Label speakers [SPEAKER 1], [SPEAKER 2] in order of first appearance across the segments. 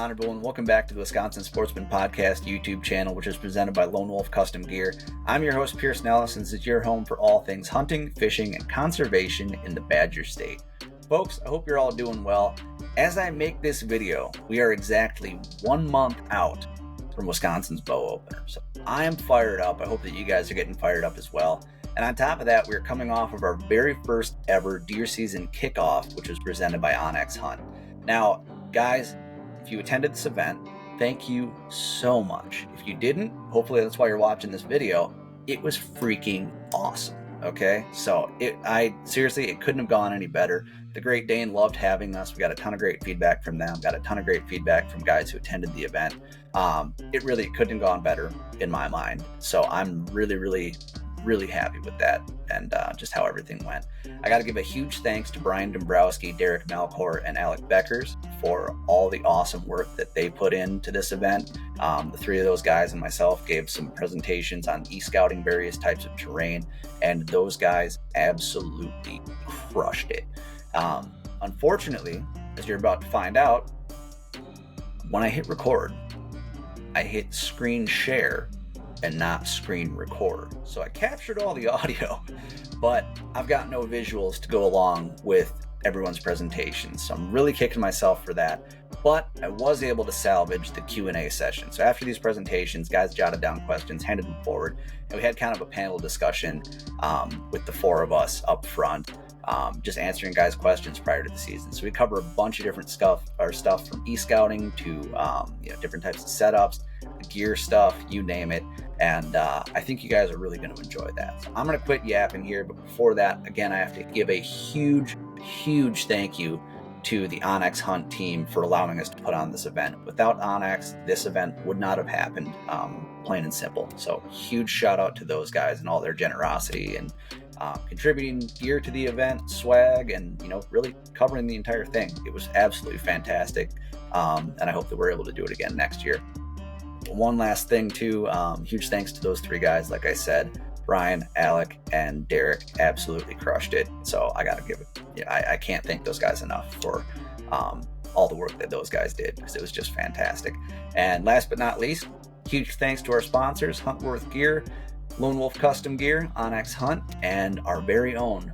[SPEAKER 1] on, everyone? Welcome back to the Wisconsin Sportsman Podcast YouTube channel, which is presented by Lone Wolf Custom Gear. I'm your host, Pierce Nellis, and this is your home for all things hunting, fishing, and conservation in the Badger State. Folks, I hope you're all doing well. As I make this video, we are exactly 1 month out from Wisconsin's bow opener. So I am fired up. I hope that you guys are getting fired up as well. And on top of that, we're coming off of our very first ever deer season kickoff, which was presented by Onyx Hunt. Now, guys, if you attended this event, thank you so much. If you didn't, hopefully that's why you're watching this video. It was freaking awesome. Okay, so seriously, it couldn't have gone any better. The Great Dane loved having us. We got a ton of great feedback from them. Got a ton of great feedback from guys who attended the event. It really couldn't have gone better in my mind. So I'm really happy with that and just how everything went. I got to give a huge thanks to Brian Dombrowski, Derek Malcore, and Alec Bekkers for all the awesome work that they put into this event. The three of those guys and myself gave some presentations on e-scouting various types of terrain, and those guys absolutely crushed it. Unfortunately, as you're about to find out, when I hit record, I hit screen share and not screen record. So I captured all the audio, but I've got no visuals to go along with everyone's presentation. So I'm really kicking myself for that. But I was able to salvage the Q&A session. So after these presentations, guys jotted down questions, handed them forward, and we had kind of a panel discussion with the four of us up front, just answering guys' questions prior to the season. So we cover a bunch of different stuff from e-scouting to different types of setups, gear stuff, you name it. And I think you guys are really going to enjoy that. So I'm going to quit yapping here, but before that, again, I have to give a huge thank you to the Onyx Hunt team for allowing us to put on this event. Without Onyx, this event would not have happened, plain and simple. So huge shout out to those guys and all their generosity and contributing gear to the event, swag, and really covering the entire thing. It was absolutely fantastic, and I hope that we're able to do it again next year. One last thing too, huge thanks to those three guys. Like I said, Brian, Alec, and Derek absolutely crushed it. So I gotta give it, I can't thank those guys enough for all the work that those guys did, because it was just fantastic. And last but not least, huge thanks to our sponsors, Huntworth Gear, Lone Wolf Custom Gear, Onyx Hunt, and our very own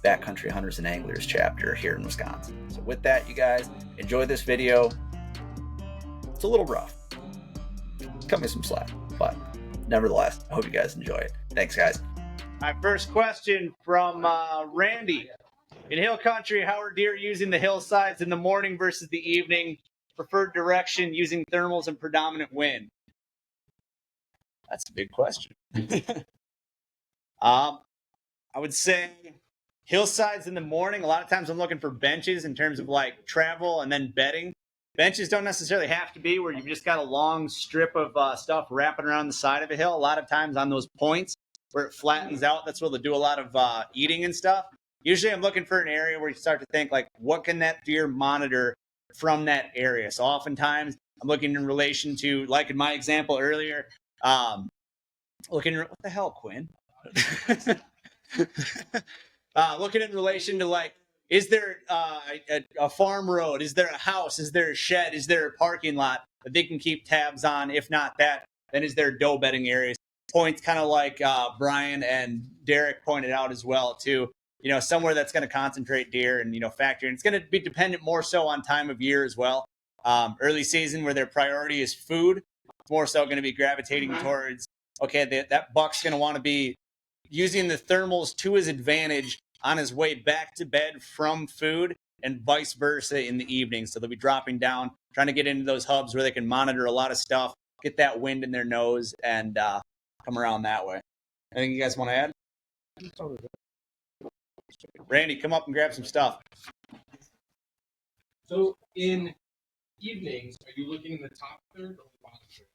[SPEAKER 1] Backcountry Hunters and Anglers chapter here in Wisconsin. So with that, you guys, enjoy this video. It's a little rough. Cut me some slack, but nevertheless, I hope you guys enjoy it. Thanks, guys.
[SPEAKER 2] My first question from Randy. In hill country, how are deer using the hillsides in the morning versus the evening? Preferred direction using thermals and predominant wind? That's a big question. I would say hillsides in the morning. A lot of times I'm looking for benches in terms of like travel and then bedding. Benches don't necessarily have to be where you've just got a long strip of stuff wrapping around the side of a hill. A lot of times on those points where it flattens out, that's where they do a lot of eating and stuff. Usually I'm looking for an area where you start to think, like, what can that deer monitor from that area? So oftentimes I'm looking in relation to, like in my example earlier, what the hell, Quinn? Looking in relation to, like, is there a farm road? Is there a house? Is there a shed? Is there a parking lot that they can keep tabs on? If not that, then is there doe bedding areas? Points kind of like Brian and Derek pointed out as well, too. Somewhere that's going to concentrate deer and, factor in. It's going to be dependent more so on time of year as well. Early season where their priority is food, it's more so going to be gravitating towards, okay, that buck's going to want to be using the thermals to his advantage on his way back to bed from food, and vice versa in the evening. So they'll be dropping down, trying to get into those hubs where they can monitor a lot of stuff, get that wind in their nose, and come around that way. Anything you guys want to add? Randy, come up and grab some stuff.
[SPEAKER 3] So in evenings, are you looking in the top third or the bottom third?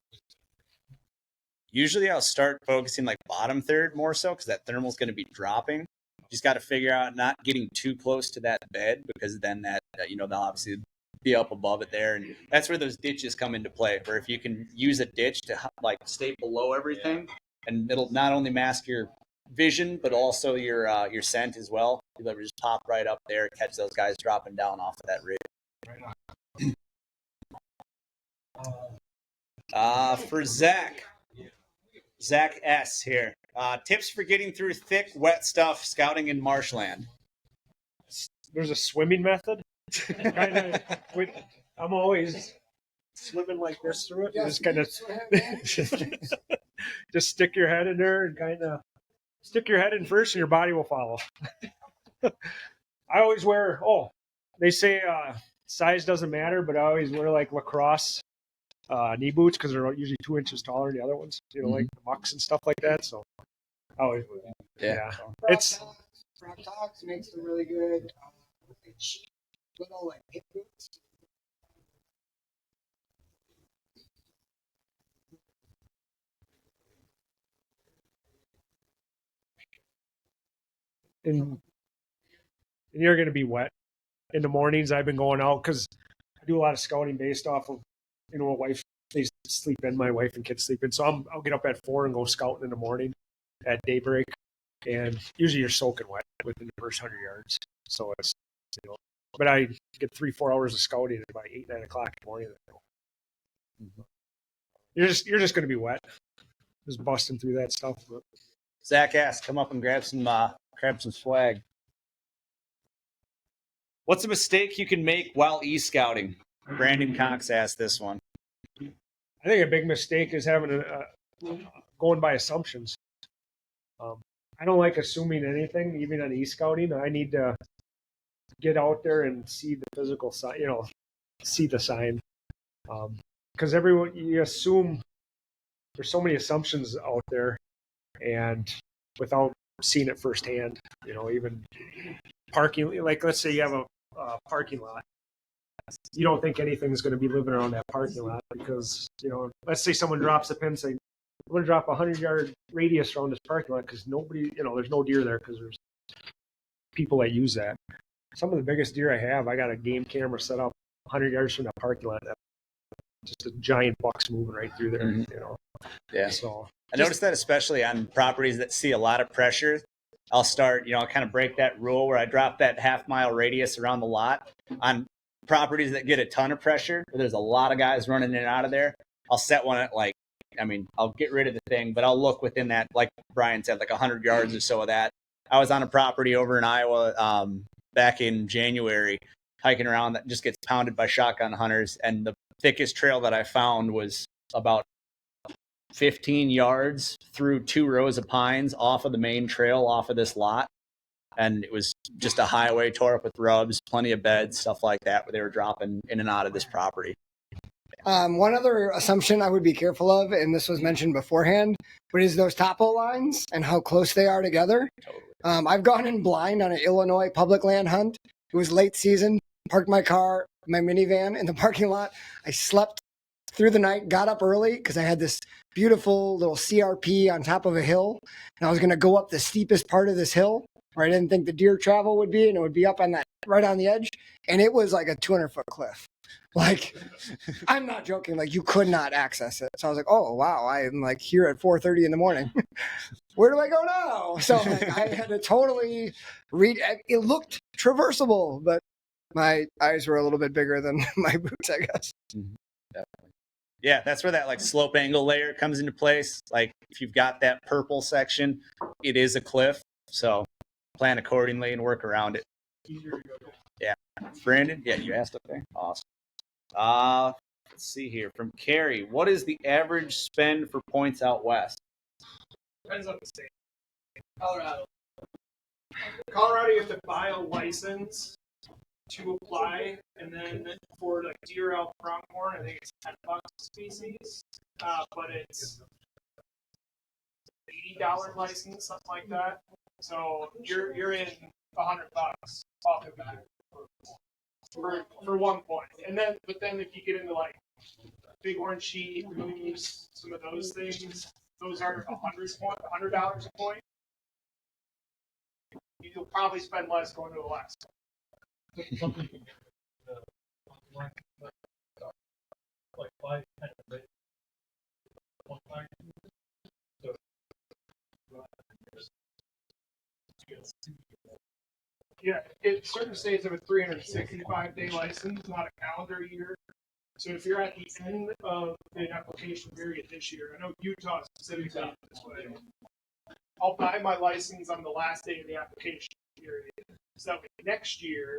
[SPEAKER 2] Usually I'll start focusing like bottom third more so, because that thermal's going to be dropping. Just got to figure out not getting too close to that bed, because then that they'll obviously be up above it there, and that's where those ditches come into play. Where if you can use a ditch to like stay below everything, and it'll not only mask your vision but also your scent as well. You'll ever just pop right up there, catch those guys dropping down off of that ridge.
[SPEAKER 3] Right on.
[SPEAKER 2] For Zach S here. Tips for getting through thick, wet stuff scouting in marshland.
[SPEAKER 4] There's a swimming method. I'm always swimming like this through it. Just kind of just stick your head in there and kind of stick your head in first, and your body will follow. I always wear. They say size doesn't matter, but I always wear like lacrosse knee boots because they're usually 2 inches taller than the other ones. Like the mucks and stuff like that. So I always wear that. Yeah. It's
[SPEAKER 5] Proctox makes them really good. Cheap little like hip boots.
[SPEAKER 4] and you're going to be wet in the mornings. I've been going out because I do a lot of scouting based off of, a wife, they sleep in, my wife and kids sleep in. So I'll get up at 4 and go scouting in the morning at daybreak. And usually you're soaking wet within the first 100 yards. So it's, but I get 3-4 hours of scouting at about 8-9 o'clock in the morning. You're just going to be wet, just busting through that stuff. But
[SPEAKER 2] Zach asked, come up and grab some swag. What's a mistake you can make while e-scouting? Brandon Cox asked this one.
[SPEAKER 4] I think a big mistake is having going by assumptions. I don't like assuming anything, even on e-scouting. I need to get out there and see the physical sign, see the sign. Because you assume there's so many assumptions out there, and without seeing it firsthand, even parking, like let's say you have a parking lot. You don't think anything's going to be living around that parking lot because, let's say someone drops a pin saying, we're going to drop a 100-yard radius around this parking lot because nobody, there's no deer there because there's people that use that. Some of the biggest deer I have, I got a game camera set up 100 yards from that parking lot. Just a giant buck's moving right through there,
[SPEAKER 2] Yeah.
[SPEAKER 4] So
[SPEAKER 2] I noticed that especially on properties that see a lot of pressure. I'll start, I'll kind of break that rule where I drop that half-mile radius around the lot. On properties that get a ton of pressure, where there's a lot of guys running in and out of there, I'll set one at I'll get rid of the thing, but I'll look within that, like Brian said, like 100 yards or so of that. I was on a property over in Iowa back in January, hiking around that just gets pounded by shotgun hunters, and the thickest trail that I found was about 15 yards through 2 rows of pines off of the main trail off of this lot. And it was just a highway tore up with rubs, plenty of beds, stuff like that, where they were dropping in and out of this property.
[SPEAKER 5] One other assumption I would be careful of, and this was mentioned beforehand, but is those topo lines and how close they are together. Totally. I've gone in blind on an Illinois public land hunt. It was late season, parked my minivan in the parking lot. I slept through the night, got up early because I had this beautiful little CRP on top of a hill, and I was going to go up the steepest part of this hill where I didn't think the deer travel would be, and it would be up on that right on the edge, and it was like a 200-foot cliff. Like, I'm not joking. Like, you could not access it. So I was like, oh, wow, I'm like here at 4:30 in the morning. Where do I go now? So I had to totally read. It looked traversable, but my eyes were a little bit bigger than my boots, I guess.
[SPEAKER 2] Definitely. Yeah, that's where that slope angle layer comes into place. Like, if you've got that purple section, it is a cliff. So plan accordingly and work around it. Yeah. Brandon? Yeah, you asked up there. Awesome. Let's see here. From Carrie, what is the average spend for points out west?
[SPEAKER 4] Depends on the state. Colorado, you have to buy a license to apply, and then for deer elk pronghorn, I think it's $10 a species, but it's $80 license, something like that. So you're in $100 off the bat for 1 point, but then if you get into bighorn sheep, moose, some of those things, those are $100 a point. You'll probably spend less going to Alaska. Yeah, certain states have a 365-day license, not a calendar year. So if you're at the end of the application period this year, I know Utah specifically is this way. I'll buy my license on the last day of the application period. So that way next year,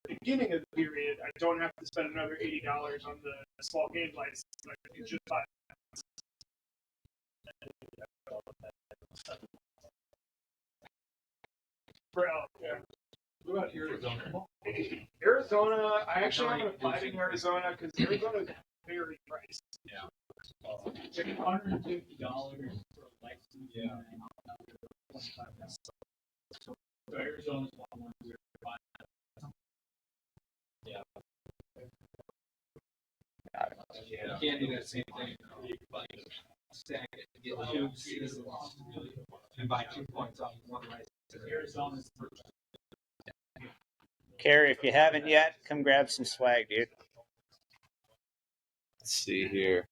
[SPEAKER 4] beginning of the period, I don't have to spend another $80 on the small game license. I can just buy for Alec. Yeah.
[SPEAKER 3] What about Arizona?
[SPEAKER 4] Arizona, I actually haven't applied in Arizona because Arizona is very pricey.
[SPEAKER 3] Yeah.
[SPEAKER 6] It's like $150 for a license.
[SPEAKER 3] Yeah.
[SPEAKER 6] So Arizona's one we're buying. Yeah.
[SPEAKER 3] You can't do that same thing. Stack it, get two seasons, and buy 2 points off one license.
[SPEAKER 6] Arizona's
[SPEAKER 2] Carrie, if you haven't yet, come grab some swag, dude. Let's see here.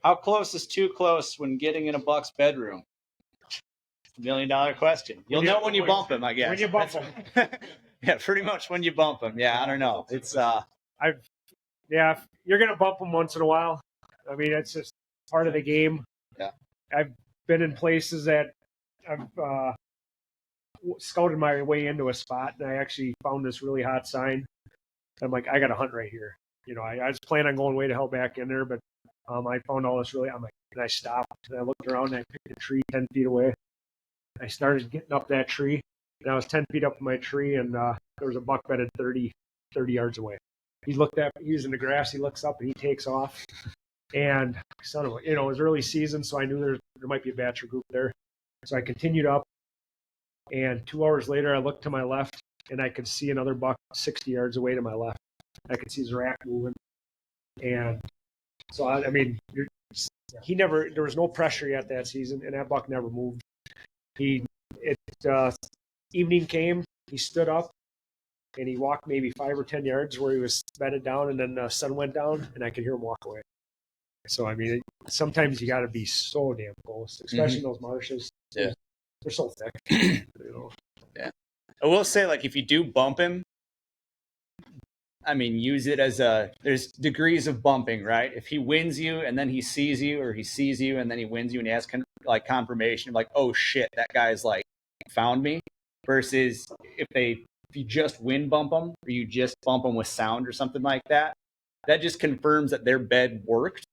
[SPEAKER 2] How close is too close when getting in a Buck's bedroom? $1 million question. You'll know when you bump him, I guess.
[SPEAKER 4] When you bump him.
[SPEAKER 2] Yeah, pretty much when you bump him. Yeah, I don't know. It's
[SPEAKER 4] Yeah, you're gonna bump them once in a while. I mean, it's just part of the game.
[SPEAKER 2] Yeah.
[SPEAKER 4] I've been in places that I've scouted my way into a spot, and I actually found this really hot sign. I'm like, I got to hunt right here. You know, I was planning on going way to hell back in there, but I found all this really. I'm like, and I stopped and I looked around and I picked a tree 10 feet away. I started getting up that tree, and I was 10 feet up in my tree, and there was a buck bedded 30 yards away. He looked at me, he was in the grass, he looks up and he takes off. And son of a, you know, it was early season, so I knew there might be a batch or group there. So I continued up, and 2 hours later, I looked to my left, and I could see another buck 60 yards away to my left. I could see his rack moving. And so, I mean, there was no pressure yet that season, and that buck never moved. Evening came, he stood up, and he walked maybe 5 or 10 yards where he was bedded down, and then the sun went down, and I could hear him walk away. So, I mean, sometimes you got to be so damn close, especially in those marshes.
[SPEAKER 2] Yeah.
[SPEAKER 4] They're so thick. You know?
[SPEAKER 2] Yeah. I will say, like, if you do bump him, I mean, use it as there's degrees of bumping, right? If he wins you and then he sees you, or he sees you and then he wins you and he has confirmation of like, oh shit, that guy's like found me, versus if you just wind bump them or you just bump them with sound or something like that, that just confirms that their bed worked,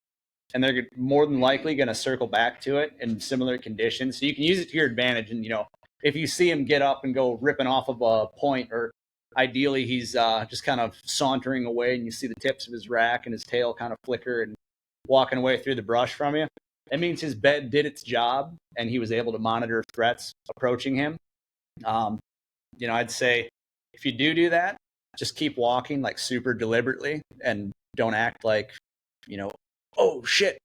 [SPEAKER 2] and they're more than likely going to circle back to it in similar conditions. So you can use it to your advantage. And, you know, if you see him get up and go ripping off of a point, or ideally he's just kind of sauntering away and you see the tips of his rack and his tail kind of flicker and walking away through the brush from you, that means his bed did its job and he was able to monitor threats approaching him. You know, I'd say if you do that, just keep walking like super deliberately and don't act like, you know, oh shit,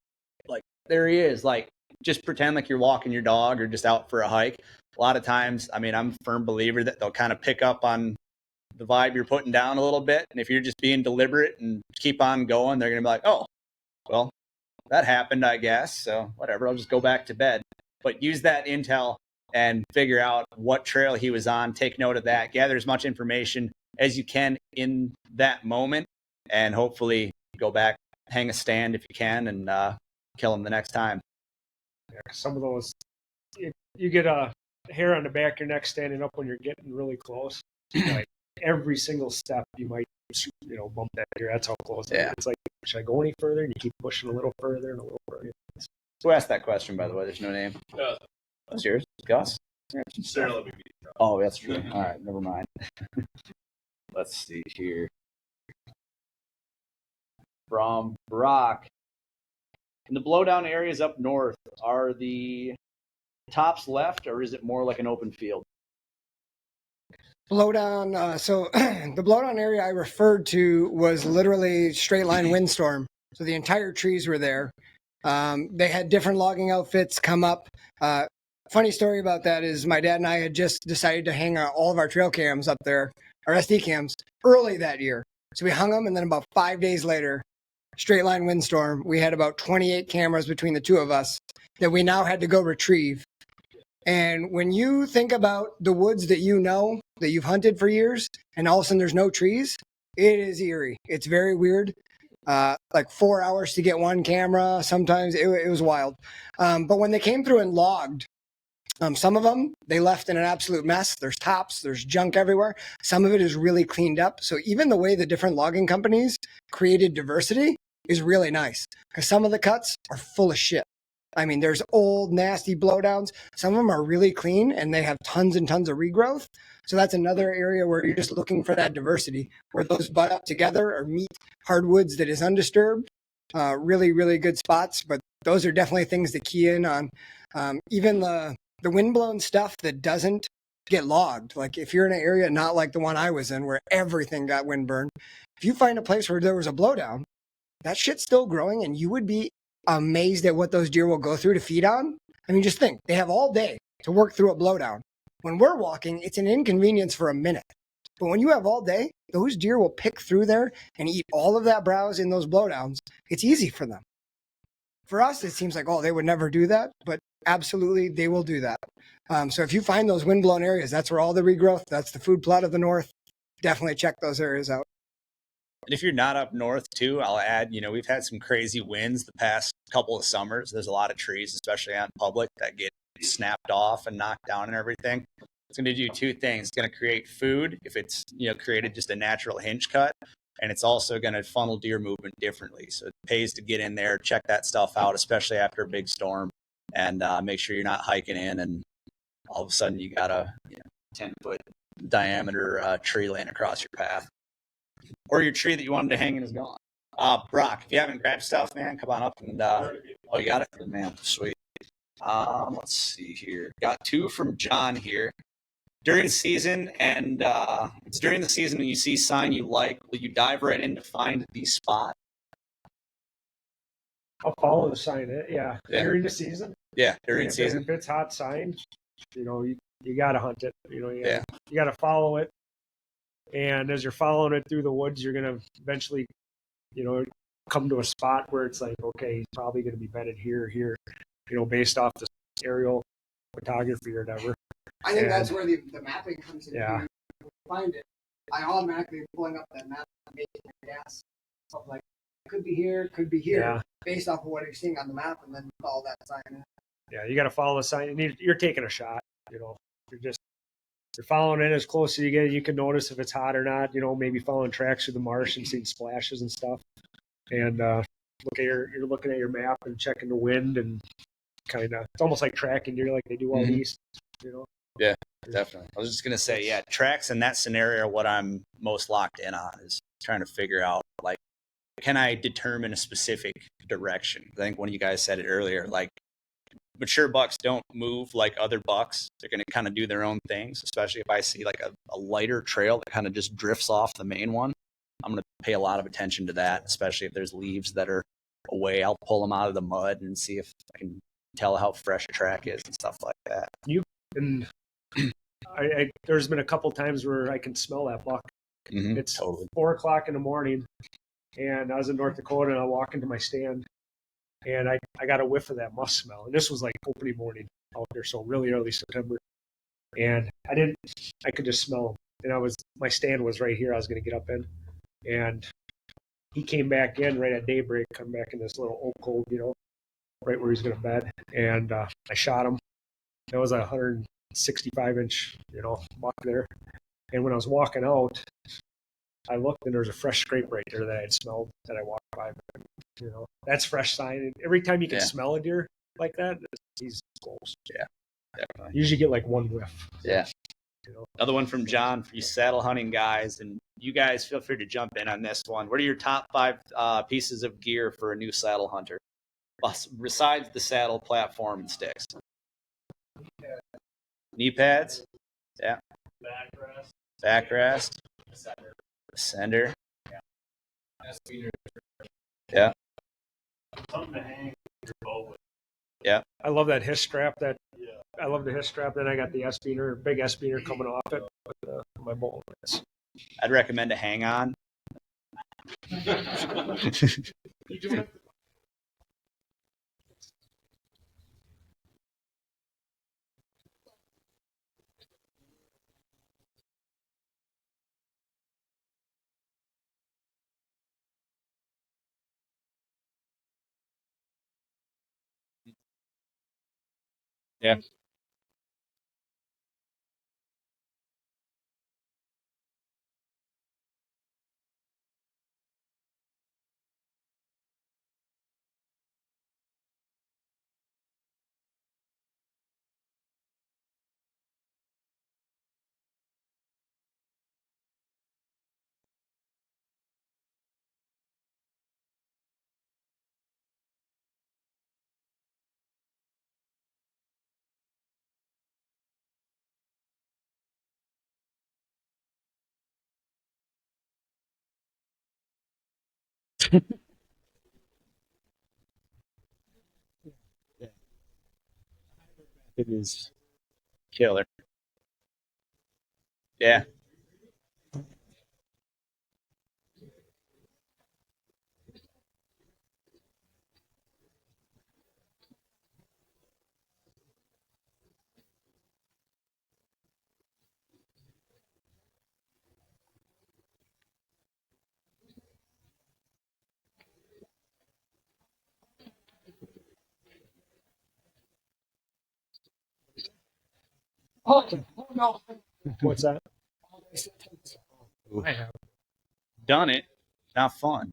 [SPEAKER 2] like there he is. Like, just pretend like you're walking your dog or just out for a hike. A lot of times, I mean, I'm a firm believer that they'll kind of pick up on the vibe you're putting down a little bit. And if you're just being deliberate and keep on going, they're going to be like, oh, well, that happened, I guess. So whatever, I'll just go back to bed. But use that intel and figure out what trail he was on. Take note of that. Gather as much information as you can in that moment, and hopefully go back, hang a stand if you can, and kill him the next time.
[SPEAKER 4] Yeah, some of those, you get a hair on the back of your neck standing up when you're getting really close. Like every single step, you might, you know, bump that deer. That's how close.
[SPEAKER 2] Yeah.
[SPEAKER 4] It's like, should I go any further? And you keep pushing a little further and a little further.
[SPEAKER 2] Who asked that question, by the way? There's no name. That's yours, Gus? Oh, that's true. All right, never mind. Let's see here. From Brock. In the blowdown areas up north, are the tops left, or is it more like an open field?
[SPEAKER 5] Blowdown. So the blowdown area I referred to was literally straight line windstorm. So the entire trees were there. They had different logging outfits come up. Funny story about that is my dad and I had just decided to hang all of our trail cams up there, our SD cams, early that year. So we hung them, and then about 5 days later, straight line windstorm, we had about 28 cameras between the two of us that we now had to go retrieve. And when you think about the woods that you know, that you've hunted for years, and all of a sudden there's no trees, it is eerie. It's very weird. like 4 hours to get one camera. Sometimes it was wild. But when they came through and logged, some of them, they left in an absolute mess. There's tops, there's junk everywhere. Some of it is really cleaned up. So even the way the different logging companies created diversity is really nice, because some of the cuts are full of shit. I mean, there's old, nasty blowdowns. Some of them are really clean and they have tons and tons of regrowth. So that's another area where you're just looking for that diversity, where those butt up together or meet hardwoods that is undisturbed. Really, really good spots. But those are definitely things to key in on. Even the windblown stuff that doesn't get logged. Like if you're in an area not like the one I was in where everything got windburned, if you find a place where there was a blowdown, that shit's still growing and you would be amazed at what those deer will go through to feed on. I mean, just think, they have all day to work through a blowdown. When we're walking, it's an inconvenience for a minute. But when you have all day, those deer will pick through there and eat all of that browse in those blowdowns. It's easy for them. For us, it seems like, oh, they would never do that, but absolutely, they will do that. So if you find those windblown areas, that's where all the regrowth, that's the food plot of the north. Definitely check those areas out.
[SPEAKER 2] And if you're not up north too, I'll add, we've had some crazy winds the past couple of summers. There's a lot of trees, especially on public, that get snapped off and knocked down and everything. It's going to do two things. It's going to create food if it's, created just a natural hinge cut. And it's also going to funnel deer movement differently. So it pays to get in there, check that stuff out, especially after a big storm, and make sure you're not hiking in and all of a sudden you got a 10-foot diameter tree laying across your path. Or your tree that you wanted to hang in is gone. Brock, if you haven't grabbed stuff, man, come on up and you got it, man. Sweet. Let's see here. Got two from John here. During the season, and it's during the season when you see sign you like, will you dive right in to find the spot?
[SPEAKER 4] I'll follow the sign. Yeah. During the season.
[SPEAKER 2] Yeah, during season.
[SPEAKER 4] If it's hot sign, you got to hunt it. You got to follow it. And as you're following it through the woods, you're going to eventually, come to a spot where it's like, okay, he's probably going to be bedded here, based off the aerial photography or whatever.
[SPEAKER 5] I think that's where the mapping comes in.
[SPEAKER 4] Yeah.
[SPEAKER 5] When you find it, I automatically pulling up that map and making a guess. So like, could be here, based off of what you're seeing on the map, and then follow that sign in.
[SPEAKER 4] Yeah, you got to follow the sign. And you're taking a shot. You're following it as close as you get. You can notice if it's hot or not. Maybe following tracks through the marsh and seeing splashes and stuff. And you're looking at your map and checking the wind and kind of. It's almost like tracking deer, like they do out east.
[SPEAKER 2] Yeah, definitely. I was just gonna say, tracks in that scenario. What I'm most locked in on is trying to figure out, like, can I determine a specific direction? I think one of you guys said it earlier, like. Mature bucks don't move like other bucks. They're going to kind of do their own things, especially if I see like a lighter trail that kind of just drifts off the main one. I'm going to pay a lot of attention to that, especially if there's leaves that are away. I'll pull them out of the mud and see if I can tell how fresh a track is and stuff like that.
[SPEAKER 4] There's been a couple times where I can smell that buck.
[SPEAKER 2] Mm-hmm,
[SPEAKER 4] it's
[SPEAKER 2] totally.
[SPEAKER 4] 4:00 in the morning, and I was in North Dakota, and I walk into my stand. And I got a whiff of that musk smell. And this was like opening morning out there, so really early September. And I could just smell him. And my stand was right here. I was going to get up in. And he came back in right at daybreak, come back in this little oak cove, right where he's going to bed. And I shot him. That was a 165-inch, buck there. And when I was walking out, I looked and there was a fresh scrape right there that I had smelled that I walked by. That's fresh sign. And every time you can smell a deer like that, he's close.
[SPEAKER 2] Yeah, definitely.
[SPEAKER 4] You usually get like one whiff.
[SPEAKER 2] Yeah. Another one from John for you saddle hunting guys, and you guys feel free to jump in on this one. What are your top 5 pieces of gear for a new saddle hunter, besides the saddle, platform, and sticks? Knee pads. Yeah. Backrest. Ascender. Yeah.
[SPEAKER 6] Something to hang your bow with.
[SPEAKER 2] Yeah.
[SPEAKER 4] I love that hiss strap. I love the hiss strap. Then I got the big S-beaner coming off it with my bow.
[SPEAKER 2] I'd recommend a hang on.
[SPEAKER 6] You doing it?
[SPEAKER 2] Yeah. It is killer. Yeah.
[SPEAKER 5] Oh, no.
[SPEAKER 4] What's that?
[SPEAKER 2] Ooh.
[SPEAKER 4] I have.
[SPEAKER 2] Done it. Not fun.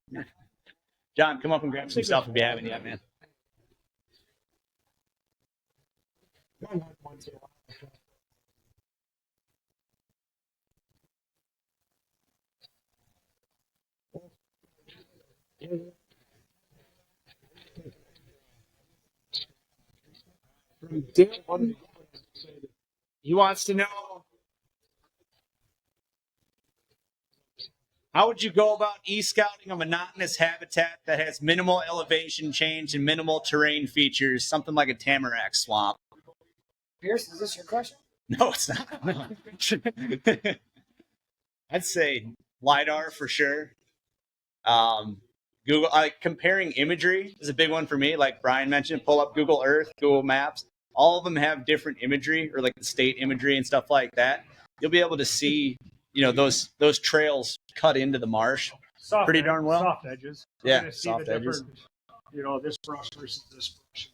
[SPEAKER 2] John, come up and grab some stuff if you haven't yet, man. He wants to know, how would you go about e-scouting a monotonous habitat that has minimal elevation change and minimal terrain features, something like a tamarack swamp?
[SPEAKER 5] Pierce, is this your question?
[SPEAKER 2] No, it's not. No. I'd say LiDAR for sure. Google, comparing imagery is a big one for me. Like Brian mentioned, pull up Google Earth, Google Maps. All of them have different imagery, or like the state imagery and stuff like that. You'll be able to see, those trails cut into the marsh pretty darn well.
[SPEAKER 4] Soft edges. So
[SPEAKER 2] Yeah,
[SPEAKER 4] you're gonna see
[SPEAKER 2] soft
[SPEAKER 4] the
[SPEAKER 2] edges.
[SPEAKER 4] different, this brush versus this brush.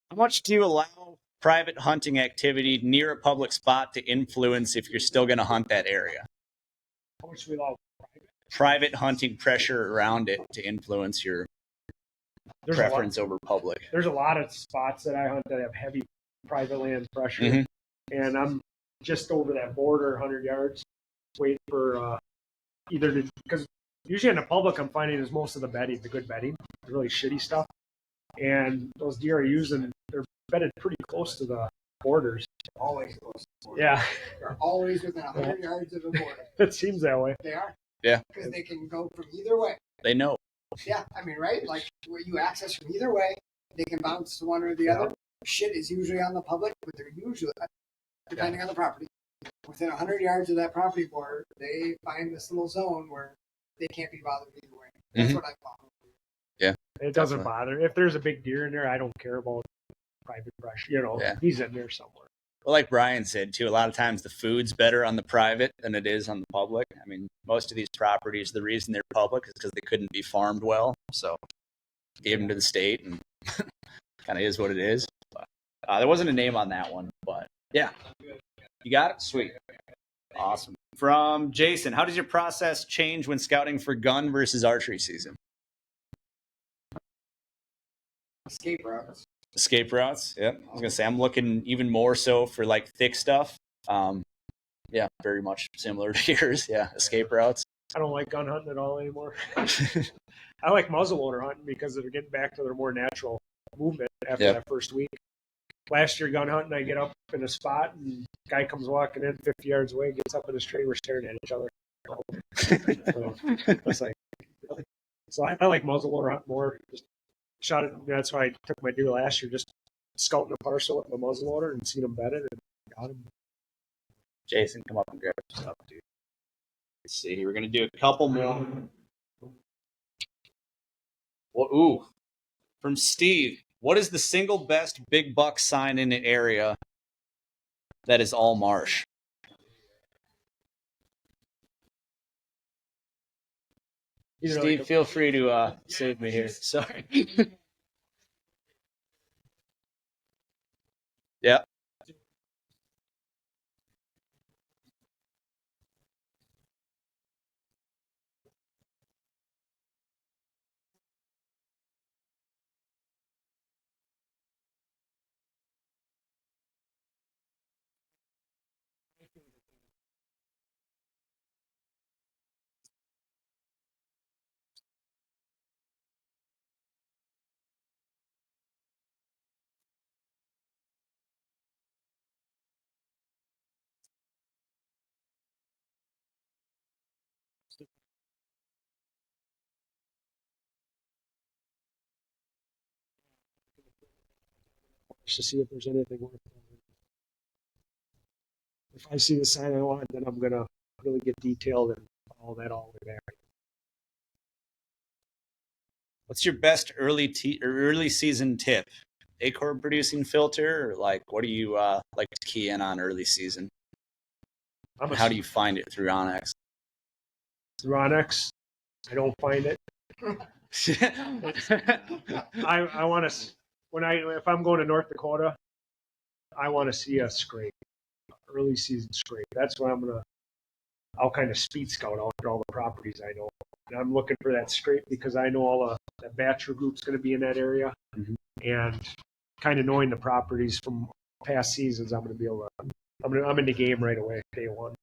[SPEAKER 2] How much do you allow private hunting activity near a public spot to influence if you're still going to hunt that area?
[SPEAKER 4] How much we allow
[SPEAKER 2] Private hunting pressure around it to influence your preference over public.
[SPEAKER 4] There's a lot of spots that I hunt that have heavy private land pressure,
[SPEAKER 2] Mhm.
[SPEAKER 4] and I'm just over that border, 100 yards, waiting for because usually in the public I'm finding is most of the bedding, the good bedding, the really shitty stuff, and those deer are using they're bedded pretty close to the borders.
[SPEAKER 5] Always close to the border.
[SPEAKER 4] Yeah,
[SPEAKER 5] They're always within 100 yards of the border.
[SPEAKER 4] it seems that way.
[SPEAKER 5] They are.
[SPEAKER 2] Yeah.
[SPEAKER 5] Because they can go from either way.
[SPEAKER 2] They know.
[SPEAKER 5] Yeah, I mean, right? Like, where you access from either way, they can bounce to one or the other. Shit is usually on the public, but they're usually, depending on the property, within 100 yards of that property border, they find this little zone where they can't be bothered either way. That's what I found.
[SPEAKER 4] It doesn't bother. If there's a big deer in there, I don't care about private brush. He's in there somewhere.
[SPEAKER 2] Well, like Brian said, too, a lot of times the food's better on the private than it is on the public. I mean, most of these properties, the reason they're public is because they couldn't be farmed well. So gave them to the state, and kind of is what it is. But, there wasn't a name on that one, but yeah. You got it? Sweet. Awesome. From Jason, how does your process change when scouting for gun versus archery season?
[SPEAKER 5] Escape routes.
[SPEAKER 2] Escape routes. Yep. I was gonna say I'm looking even more so for like thick stuff. Yeah, very much similar to yours. Yeah, escape routes.
[SPEAKER 4] I don't like gun hunting at all anymore. I like muzzleloader hunting because they're getting back to their more natural movement after that first week. last year gun hunting, I get up in a spot and guy comes walking in 50 yards away, gets up in his tree, we're staring at each other. So it's like, so I like muzzleloader hunt more. Just shot it. That's why I took my deer last year, just scouting a parcel with my muzzleloader and seen them bedded and got them.
[SPEAKER 2] Jason, come up and grab some stuff, dude. Let's see. We're gonna do a couple more. Well, ooh, from Steve. What is the single best big buck sign in the area that is all marsh? Steve, feel free to save me here. Sorry. Yeah.
[SPEAKER 4] Just to see if there's anything worth it. If I see the sign I want, then I'm gonna really get detailed and follow that all the way back.
[SPEAKER 2] What's your best early season tip? Acorn producing filter, or like what do you like to key in on early season? How do you find it through Onyx?
[SPEAKER 4] Through Onyx, I don't find it. I want to if I'm going to North Dakota, I want to see a scrape, early season scrape. That's what I'll kind of speed scout out all the properties I know. And I'm looking for that scrape because I know all that bachelor group's going to be in that area, and kind of knowing the properties from past seasons, I'm going to be able to. I'm in the game right away, day one.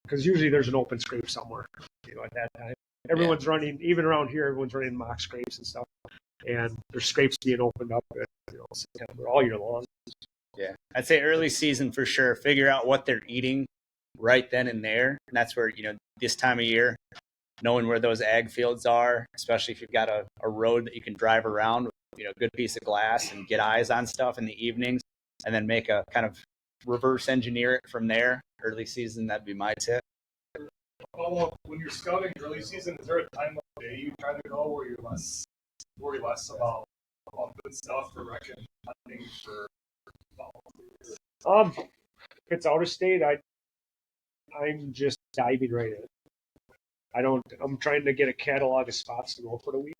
[SPEAKER 4] Because usually there's an open scrape somewhere, at that time. Everyone's running, even around here, everyone's running mock scrapes and stuff. And there's scrapes being opened up September all year long.
[SPEAKER 2] Yeah, I'd say early season for sure. Figure out what they're eating right then and there. And that's where, this time of year, knowing where those ag fields are, especially if you've got a road that you can drive around with, a good piece of glass and get eyes on stuff in the evenings, and then make a kind of reverse engineer it from there. Early season, that'd be my tip.
[SPEAKER 7] Well, when you're scouting early season, is there a time of day you try to go where you worry less about good stuff for wrecking hunting for?
[SPEAKER 4] If it's out of state, I'm just diving right in. I'm trying to get a catalog of spots to go for the week.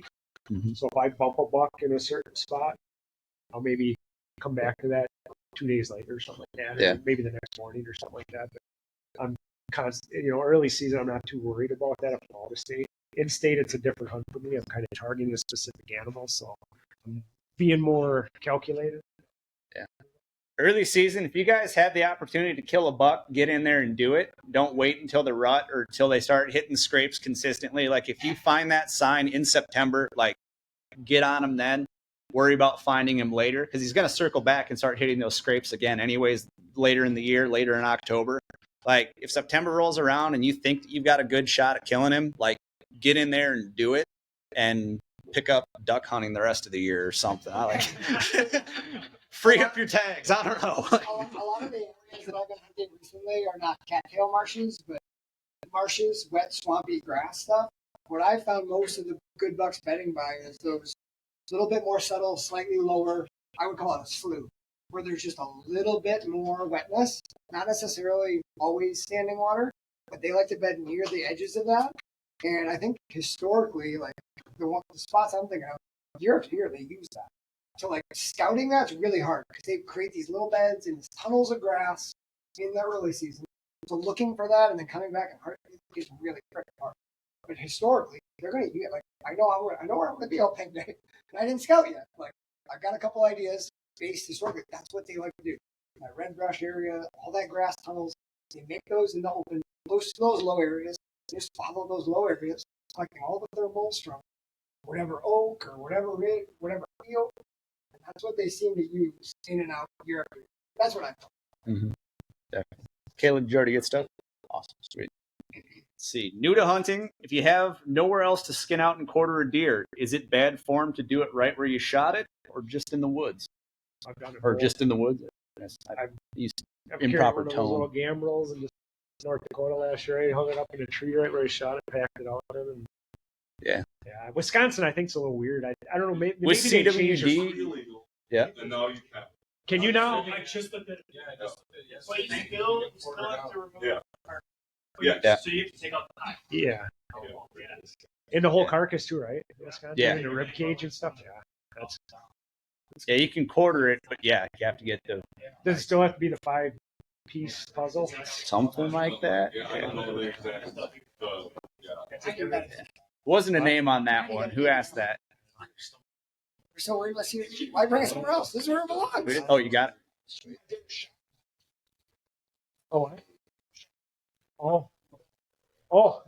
[SPEAKER 4] So if I bump a buck in a certain spot, I'll maybe come back to that 2 days later or something like that. Or maybe the next morning or something like that. But I'm early season, I'm not too worried about that if I'm out of state. In state, it's a different hunt for me. I'm kind of targeting a specific animal, so I'm being more calculated.
[SPEAKER 2] Yeah. Early season, if you guys have the opportunity to kill a buck, get in there and do it. Don't wait until the rut or until they start hitting scrapes consistently. Like if you find that sign in September, like get on him then. Worry about finding him later because he's going to circle back and start hitting those scrapes again anyways later in the year, later in October. Like if September rolls around and you think that you've got a good shot at killing him, like get in there and do it and pick up duck hunting the rest of the year or something. I like free up your tags. I don't know.
[SPEAKER 5] A lot of the areas that I've been hunting recently are not cattail marshes, but marshes, wet, swampy grass stuff. What I found most of the good bucks bedding by is those little bit more subtle, slightly lower, I would call it a slough, where there's just a little bit more wetness, not necessarily always standing water, but they like to bed near the edges of that. And I think historically, like the spots I'm thinking of, year after year, they use that. So like scouting that's really hard because they create these little beds and tunnels of grass in the early season. So looking for that and then coming back and it's really freaking hard. But historically, they're going to use it. Like I know where I'm going to be all pink day, and I didn't scout yet. Like I've got a couple ideas based historically. That's what they like to do. My red brush area, all that grass tunnels. They make those in the open, those low areas. Just follow those low areas, collecting all the thermals from whatever oak or whatever field, and That's what they seem to use in and out year after year. That's what I thought.
[SPEAKER 1] Mm-hmm. Definitely. Caleb, did you already get stuff? Awesome. Sweet. Let's see. New to hunting, if you have nowhere else to skin out and quarter a deer, is it bad form to do it right where you shot it or just in the woods?
[SPEAKER 4] I've done it
[SPEAKER 1] Or
[SPEAKER 4] both.
[SPEAKER 1] just in the woods? I've used improper
[SPEAKER 4] Those
[SPEAKER 1] tone.
[SPEAKER 4] little gambrels in North Dakota last year. I hung it up in a tree right where I shot it, packed it out. And
[SPEAKER 1] Yeah.
[SPEAKER 4] Yeah. Wisconsin, I think, is a little weird. I don't know. Maybe
[SPEAKER 1] With
[SPEAKER 4] they changed it.
[SPEAKER 1] CWD,
[SPEAKER 7] illegal.
[SPEAKER 1] yeah.
[SPEAKER 7] And now you can.
[SPEAKER 4] Can you now?
[SPEAKER 6] I just looked at it.
[SPEAKER 3] Yeah, I just, yes.
[SPEAKER 6] But you still have to remove
[SPEAKER 7] Yeah.
[SPEAKER 6] the part.
[SPEAKER 7] Yeah.
[SPEAKER 6] So you have to take out the eye.
[SPEAKER 4] Yeah.
[SPEAKER 6] Yeah.
[SPEAKER 4] In the whole carcass too, right? Wisconsin?
[SPEAKER 1] Yeah.
[SPEAKER 4] In the rib cage and stuff. Yeah. That's.
[SPEAKER 1] Yeah, you can quarter it, but yeah, you have to get the
[SPEAKER 4] Does it still have to be the 5-piece puzzle?
[SPEAKER 1] something like that.
[SPEAKER 7] Yeah, I don't know the exact.
[SPEAKER 1] Wasn't a name on that one. Who asked that?
[SPEAKER 5] We're so worried. Let's see. Why bring it somewhere else? This is where it belongs.
[SPEAKER 1] Oh, you got it.
[SPEAKER 4] Oh. What? Oh. Oh.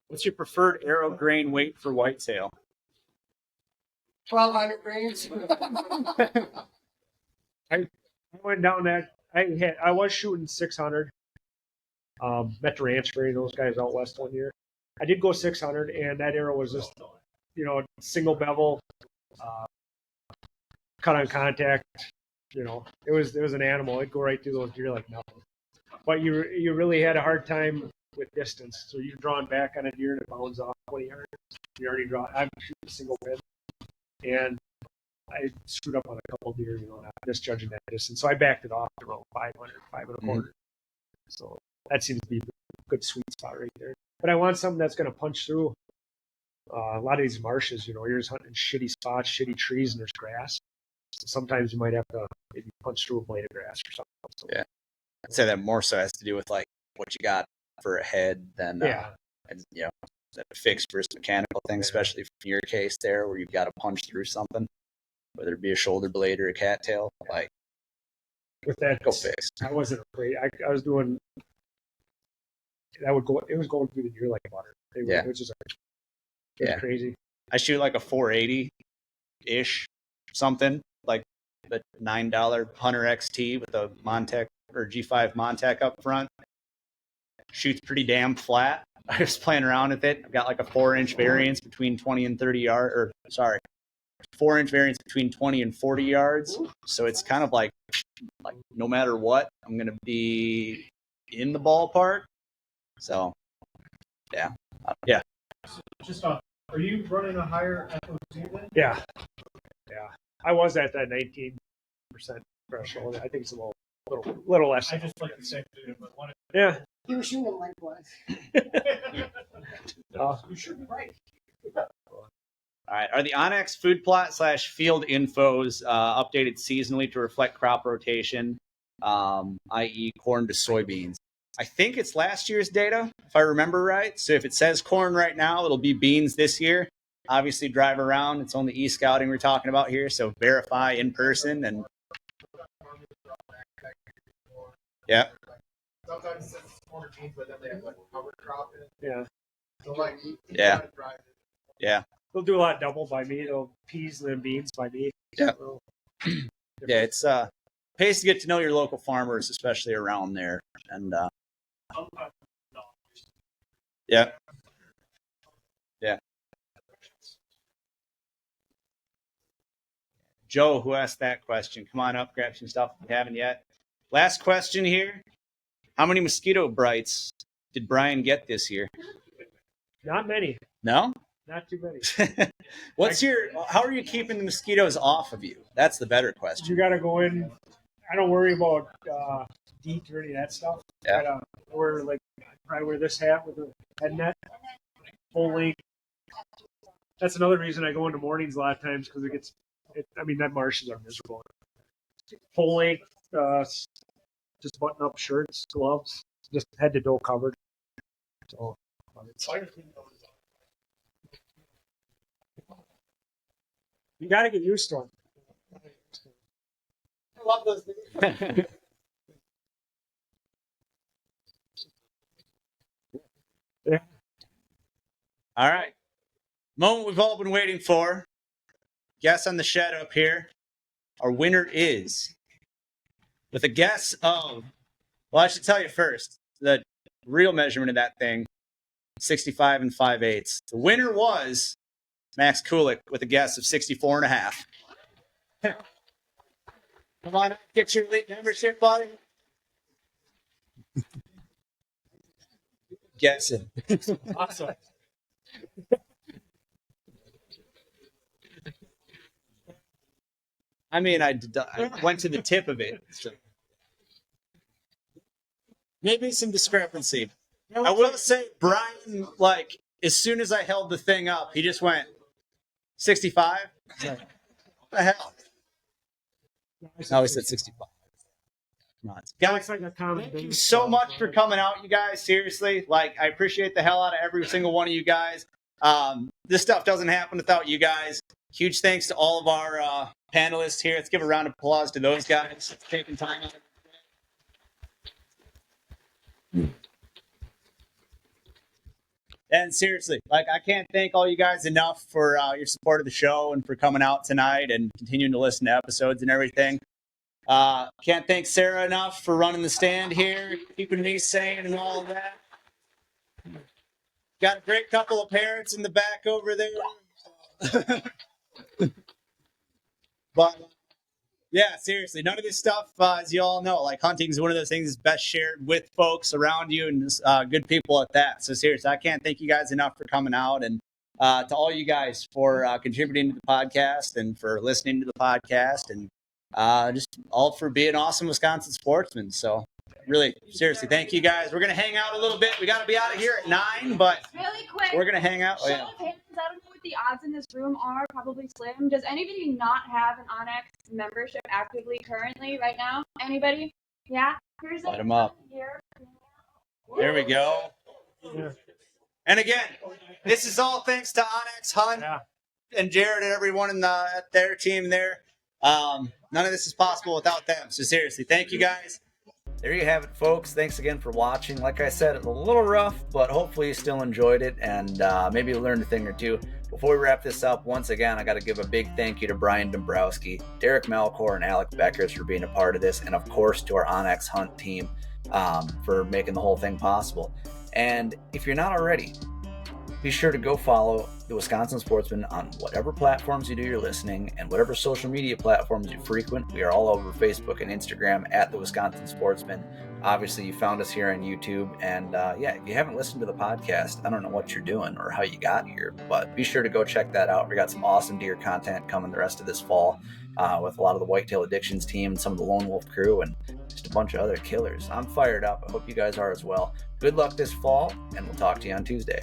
[SPEAKER 1] What's your preferred arrow grain weight for whitetail?
[SPEAKER 5] 1,200 grains.
[SPEAKER 4] I went down that. I was shooting 600. Met the ranch for those guys out west one year. I did go 600, and that arrow was just, single bevel, cut on contact. It was an animal. It'd go right through those deer like nothing. But you really had a hard time with distance. So you're drawing back on a deer and it bounds off 20 yards. You already draw. I'm shooting a single whip, and I screwed up on a couple deer, not misjudging that distance. So I backed it off to around 500, 5.25. So that seems to be a good sweet spot right there. But I want something that's going to punch through a lot of these marshes. You're just hunting shitty spots, shitty trees, and there's grass. So sometimes you might have to maybe punch through a blade of grass or something. So,
[SPEAKER 1] Yeah. I'd say that more so has to do with like what you got for a head than that fixed versus mechanical thing, especially in your case there where you've got to punch through something, whether it be a shoulder blade or a cattail. Like
[SPEAKER 4] with that,
[SPEAKER 1] go fixed.
[SPEAKER 4] I wasn't afraid. I was doing that would go. It was going through the deer like butter. It was just crazy. I
[SPEAKER 1] shoot like a 480 ish something, like the $9 Hunter XT with a Montec or G5 Montec up front. Shoots pretty damn flat. I was playing around with it. I've got like a 4-inch variance between 20 and 30 yards, 4-inch variance between 20 and 40 yards. So it's kind of like no matter what, I'm going to be in the ballpark. So, yeah.
[SPEAKER 6] Just are you running a higher FOC then?
[SPEAKER 4] Yeah. I was at that 19% threshold. I think it's a little less.
[SPEAKER 6] I just like the same thing, but one.
[SPEAKER 4] Yeah.
[SPEAKER 5] You were shooting them likewise.
[SPEAKER 6] You should be right.
[SPEAKER 1] All right. Are the Onyx food plot / field infos updated seasonally to reflect crop rotation, i.e. corn to soybeans? I think it's last year's data, if I remember right. So if it says corn right now, it'll be beans this year. Obviously, drive around. It's only e-scouting we're talking about here, so verify in person. And yeah.
[SPEAKER 3] Sometimes it's corn or beans, but then they have like a cover crop in it.
[SPEAKER 4] Yeah.
[SPEAKER 3] So like,
[SPEAKER 1] Yeah. Yeah.
[SPEAKER 4] They'll do a lot of double by me. They'll peas and then beans by me.
[SPEAKER 1] Yeah.
[SPEAKER 4] So,
[SPEAKER 1] Yeah, it's pays to get to know your local farmers, especially around there. And yeah. Joe, who asked that question, come on up, grab some stuff if you haven't yet. Last question here. How many mosquito bites did Brian get this year?
[SPEAKER 4] not many.
[SPEAKER 1] No?
[SPEAKER 4] Not too many.
[SPEAKER 1] How are you keeping the mosquitoes off of you? That's the better question.
[SPEAKER 4] You got to go in. I don't worry about DEET or any of that stuff.
[SPEAKER 1] Yeah.
[SPEAKER 4] I wear this hat with a head net, full length. That's another reason I go into mornings a lot of times because that marshes are miserable. Full length, just button up shirts, gloves, just head to toe covered. So you got to get used to them.
[SPEAKER 5] I love those things.
[SPEAKER 4] Yeah.
[SPEAKER 2] All right. Moment we've all been waiting for. Guess on the shed up here. Our winner is, with a guess of, well, I should tell you first, the real measurement of that thing, 65 and 5/8. The winner was Max Kulik with a guess of 64 and a half. Come on, get your elite membership, buddy. Guessing.
[SPEAKER 4] Awesome.
[SPEAKER 2] I mean, I went to the tip of it. So. Maybe some discrepancy. I will say, Brian, like, as soon as I held the thing up, he just went 65. Like, what the hell? No, he said 65. Come on. Guys,
[SPEAKER 4] like a common
[SPEAKER 2] thank you
[SPEAKER 4] base
[SPEAKER 2] so
[SPEAKER 4] ball.
[SPEAKER 2] much for coming out, you guys. Seriously, like, I appreciate the hell out of every single one of you guys. This stuff doesn't happen without you guys. Huge thanks to all of our panelists here. Let's give a round of applause to those guys taking time out. And seriously, like, I can't thank all you guys enough for your support of the show and for coming out tonight and continuing to listen to episodes and everything. Can't thank Sarah enough for running the stand here, keeping me sane and all of that. Got a great couple of parents in the back over there. But yeah, seriously, none of this stuff, as you all know, like, hunting is one of those things that's best shared with folks around you and good people at that. So seriously, I can't thank you guys enough for coming out, and to all you guys for contributing to the podcast and for listening to the podcast, and just all for being awesome Wisconsin sportsmen. So really, seriously, thank you guys. We're going to hang out a little bit. We got to be out of here at 9, but
[SPEAKER 8] really quick,
[SPEAKER 2] we're going to hang out.
[SPEAKER 8] show of hands, I don't know what the odds in this room are, probably slim. Does anybody not have an Onyx membership actively currently right now? Anybody? Yeah? Here's
[SPEAKER 2] Light 'em up.
[SPEAKER 8] Here.
[SPEAKER 2] There we go.
[SPEAKER 4] Yeah.
[SPEAKER 2] And again, this is all thanks to Onyx, Hunt,
[SPEAKER 4] Yeah.
[SPEAKER 2] and Jared and everyone at their team there. None of this is possible without them. So seriously, thank you guys.
[SPEAKER 1] There you have it, folks. Thanks again for watching. Like I said, it's a little rough, but hopefully you still enjoyed it and maybe you learned a thing or two. Before we wrap this up, once again, I got to give a big thank you to Brian Dombrowski, Derek Malcore, and Alec Bekkers for being a part of this, and of course to our Onyx Hunt team for making the whole thing possible. And if you're not already, be sure to go follow the Wisconsin Sportsman on whatever platforms you do your listening and whatever social media platforms you frequent. We are all over Facebook and Instagram at the Wisconsin Sportsman. Obviously, you found us here on YouTube. And yeah, if you haven't listened to the podcast, I don't know what you're doing or how you got here, but be sure to go check that out. We got some awesome deer content coming the rest of this fall with a lot of the Whitetail Addictions team and some of the Lone Wolf crew and just a bunch of other killers. I'm fired up. I hope you guys are as well. Good luck this fall, and we'll talk to you on Tuesday.